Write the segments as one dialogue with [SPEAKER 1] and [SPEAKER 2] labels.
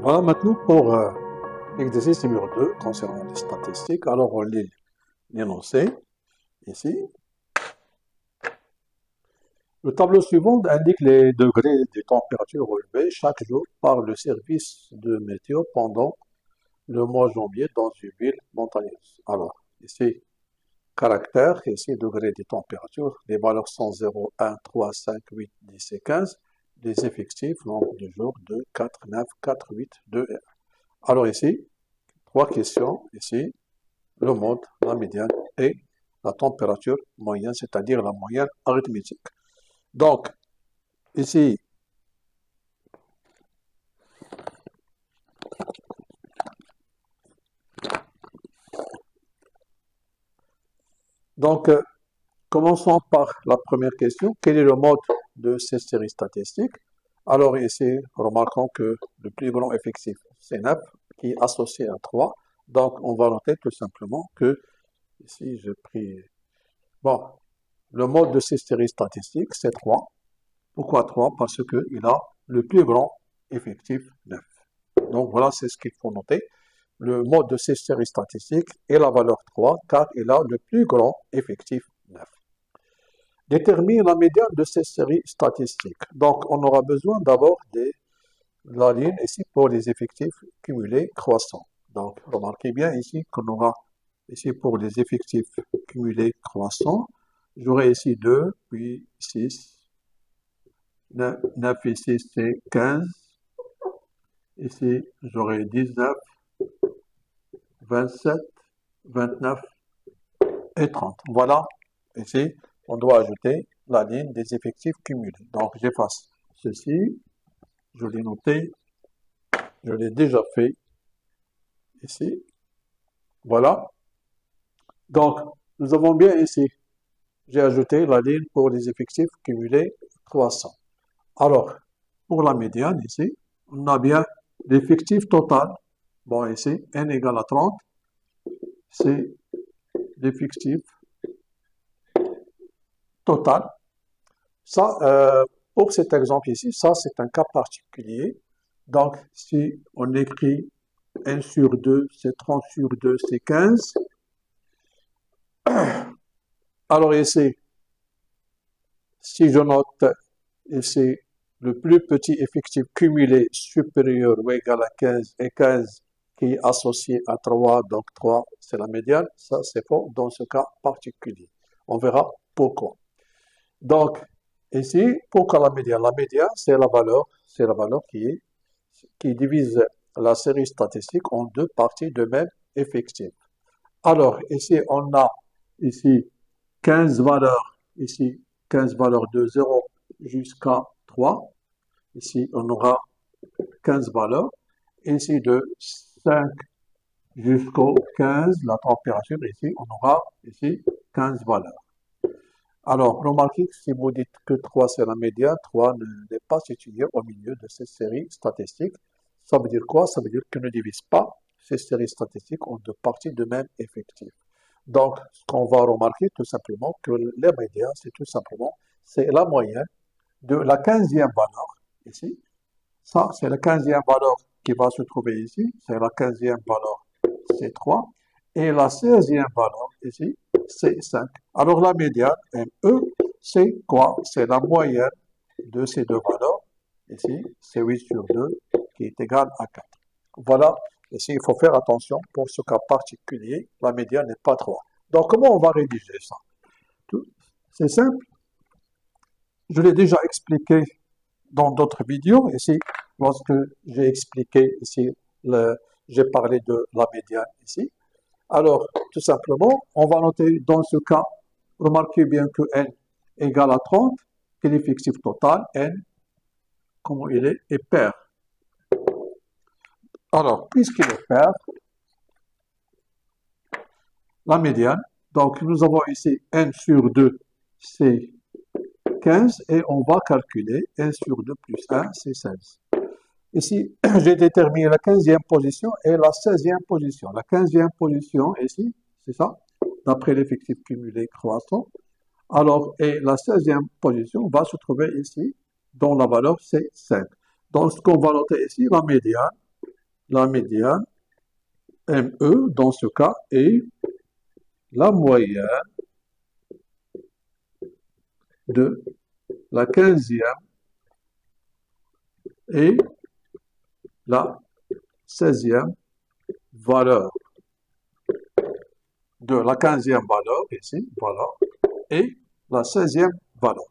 [SPEAKER 1] Voilà maintenant pour l'exercice numéro 2 concernant les statistiques. Alors on lit l'énoncé ici. Le tableau suivant indique les degrés de température relevés chaque jour par le service de météo pendant le mois de janvier dans une ville montagneuse. Alors ici, caractère, ici degrés de température, les valeurs sont 0, 1, 3, 5, 8, 10 et 15. Les effectifs, nombre de jours, 2, 4, 9, 4, 8, 2 et 1. Alors ici, trois questions, ici, le mode, la médiane et la température moyenne, c'est-à-dire la moyenne arithmétique. Donc, ici, commençons par la première question. Quel est le mode de cette série statistique? Alors ici, remarquons que le plus grand effectif, c'est 9, qui est associé à 3. Donc, on va noter tout simplement que, ici, j'ai pris... Bon, le mode de cette série statistique, c'est 3. Pourquoi 3? Parce qu'il a le plus grand effectif 9. Donc, voilà, c'est ce qu'il faut noter. Le mode de cette série statistique est la valeur 3, car il a le plus grand effectif 9. Détermine la médiane de cette série statistique. Donc, on aura besoin d'abord de la ligne ici pour les effectifs cumulés croissants. Donc, remarquez bien ici qu'on aura ici pour les effectifs cumulés croissants, j'aurai ici 2, puis 6, 9 ici c'est 15, ici j'aurai 19, 27, 29 et 30. Voilà, ici on doit ajouter la ligne des effectifs cumulés. Donc j'efface ceci, je l'ai noté, je l'ai déjà fait ici. Voilà. Donc nous avons bien ici, j'ai ajouté la ligne pour les effectifs cumulés croissants. Alors, pour la médiane ici, on a bien l'effectif total. Bon, ici, n égale à 30, c'est l'effectif total. Ça, pour cet exemple ici, ça c'est un cas particulier. Donc, si on écrit n sur 2, c'est 30 sur 2, c'est 15. Alors ici, si je note ici le plus petit effectif cumulé supérieur ou égal à 15 et 15 qui est associé à 3, donc 3 c'est la médiane, ça c'est faux dans ce cas particulier. On verra pourquoi. Donc, ici, pourquoi la médiane? La médiane, c'est la valeur qui divise la série statistique en deux parties de même effectif. Alors, ici, on a ici 15 valeurs, ici 15 valeurs de 0 jusqu'à 3. Ici, on aura 15 valeurs. Ici, de 5 jusqu'au 15, la température, ici, on aura ici 15 valeurs. Alors, remarquez que si vous dites que 3 c'est la médiane, 3 n'est pas situé au milieu de cette série statistique. Ça veut dire quoi? Ça veut dire qu'on ne divise pas ces séries statistiques en deux parties de même effectif. Donc, ce qu'on va remarquer tout simplement, que les médianes, c'est tout simplement, c'est la moyenne de la 15e valeur, ici. Ça, c'est la 15e valeur qui va se trouver ici. C'est la 15e valeur, c'est 3. Et la 16e valeur, ici, c'est 5. Alors, la médiane, ME, c'est quoi? C'est la moyenne de ces deux valeurs. Ici, c'est 8 sur 2, qui est égal à 4. Voilà. Ici, il faut faire attention pour ce cas particulier. La médiane n'est pas 3. Donc, comment on va rédiger ça? C'est simple. Je l'ai déjà expliqué dans d'autres vidéos. Ici, lorsque j'ai expliqué ici, j'ai parlé de la médiane ici. Alors, tout simplement, on va noter dans ce cas, remarquez bien que n égale à 30, que l'effectif total, n, comment il est pair. Alors, puisqu'il est pair, la médiane, donc nous avons ici n sur 2, c'est 15, et on va calculer n sur 2 plus 1, c'est 16. Ici, j'ai déterminé la 15e position et la 16e position. La 15e position, ici, c'est ça, d'après l'effectif cumulé croissant. Alors, et la 16e position va se trouver ici, dont la valeur c'est 5. Donc, ce qu'on va noter ici, la médiane, la médiane, ME, dans ce cas, est la moyenne de la 15e et la 16e valeur. De la 15e valeur, ici, voilà, et la 16e valeur.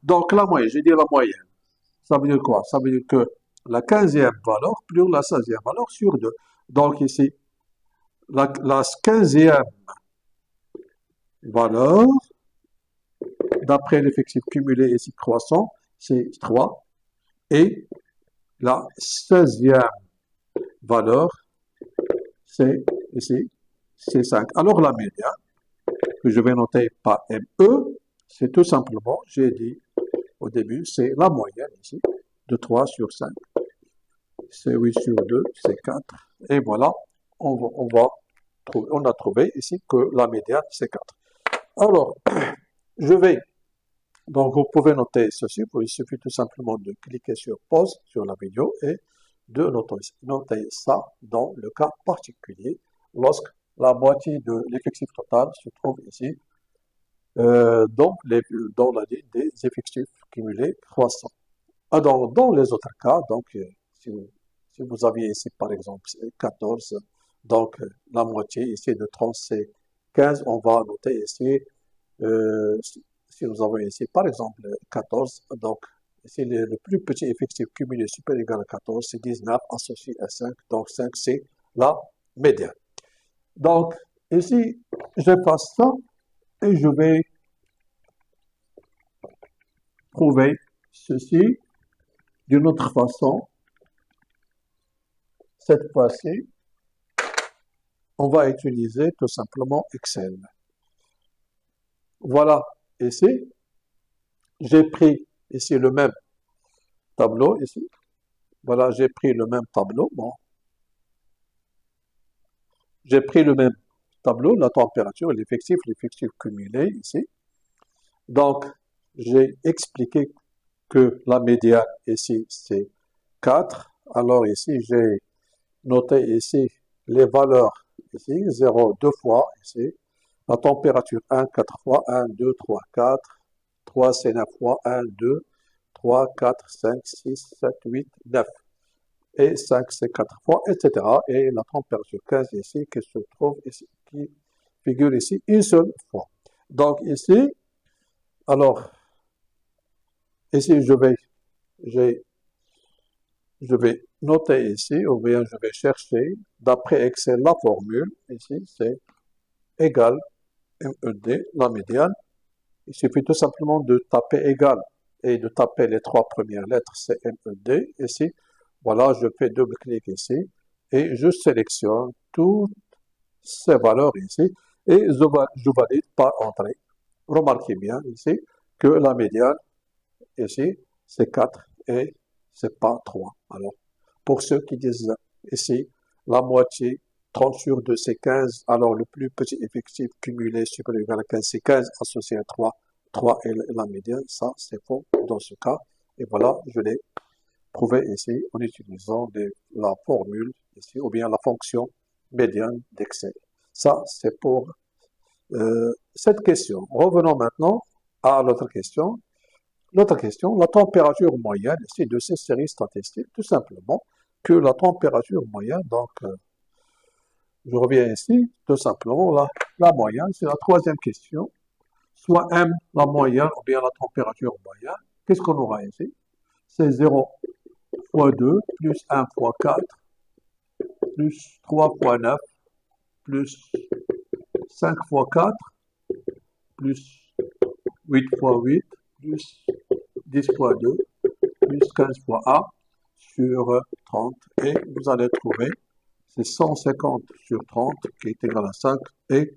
[SPEAKER 1] Donc, la moyenne, je dis la moyenne. Ça veut dire quoi? Ça veut dire que la 15e valeur plus la 16e valeur sur 2. Donc, ici, la 15e valeur, d'après l'effectif cumulé ici croissant, c'est 3. Et la 16e valeur, c'est ici, c'est 5. Alors, la médiane, que je vais noter par ME, c'est tout simplement, j'ai dit au début, c'est la moyenne ici, de 3 sur 5. C'est 8 sur 2, c'est 4. Et voilà, on a trouvé ici que la médiane, c'est 4. Alors, je vais, donc vous pouvez noter ceci, il suffit tout simplement de cliquer sur pause sur la vidéo et de noter ça dans le cas particulier, lorsque la moitié de l'effectif total se trouve ici dans la ligne des effectifs cumulés croissants. Alors, dans les autres cas, donc, si vous aviez ici, par exemple, 14, donc la moitié ici de 30, c'est 15, on va noter ici, si nous avons ici, par exemple, 14, donc, ici, le plus petit effectif cumulé supérieur ou égal à 14, c'est 19 associé à 5, donc 5, c'est la médiane. Donc, ici, j'efface ça et je vais prouver ceci d'une autre façon. Cette fois-ci, on va utiliser tout simplement Excel. Voilà, ici, j'ai pris ici le même tableau, ici. Voilà, j'ai pris le même tableau. Bon. J'ai pris le même tableau, la température, l'effectif cumulé, ici. Donc, j'ai expliqué que la médiane, ici, c'est 4. Alors, ici, j'ai noté ici les valeurs, ici, 0, 2 fois, ici. La température, 1, 4 fois, 1, 2, 3, 4. 3, c'est 9 fois, 1, 2, 3, 4, 5, 6, 7, 8, 9. Et 5, c'est 4 fois, etc. Et la température 15 ici, qui se trouve ici, qui figure ici une seule fois. Donc ici, alors, ici, je vais noter ici, ou bien je vais chercher, d'après Excel, la formule, ici, c'est égal MED, la médiane. Il suffit tout simplement de taper égal et de taper les 3 premières lettres, c'est MED, ici. Voilà, je fais double-clic ici, et je sélectionne toutes ces valeurs ici, et je valide par entrée. Remarquez bien ici que la médiane, ici, c'est 4 et c'est pas 3. Alors, pour ceux qui disent ici, la moitié, 30 sur 2, c'est 15. Alors, le plus petit effectif cumulé supérieur ou égal à 15, c'est 15 associé à 3. 3 est la médiane. Ça, c'est faux dans ce cas. Et voilà, je l'ai prouvé ici en utilisant la formule ici, ou bien la fonction médiane d'Excel. Ça, c'est pour cette question. Revenons maintenant à l'autre question. L'autre question, la température moyenne, c'est de ces séries statistiques, tout simplement, que la température moyenne, donc, je reviens ici, tout simplement, la moyenne, c'est la troisième question, soit M, la moyenne, ou bien la température moyenne. Qu'est-ce qu'on aura ici? C'est 0 fois 2, plus 1 fois 4, plus 3 fois 9, plus 5 fois 4, plus 8 fois 8, plus 10 fois 2, plus 15 fois A sur 30. Et vous allez trouver, c'est 150 sur 30 qui est égal à 5. Et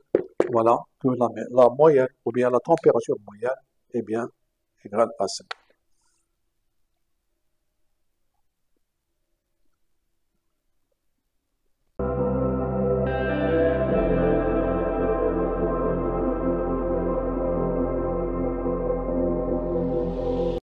[SPEAKER 1] voilà que la moyenne, ou bien la température moyenne, est bien égale à 5.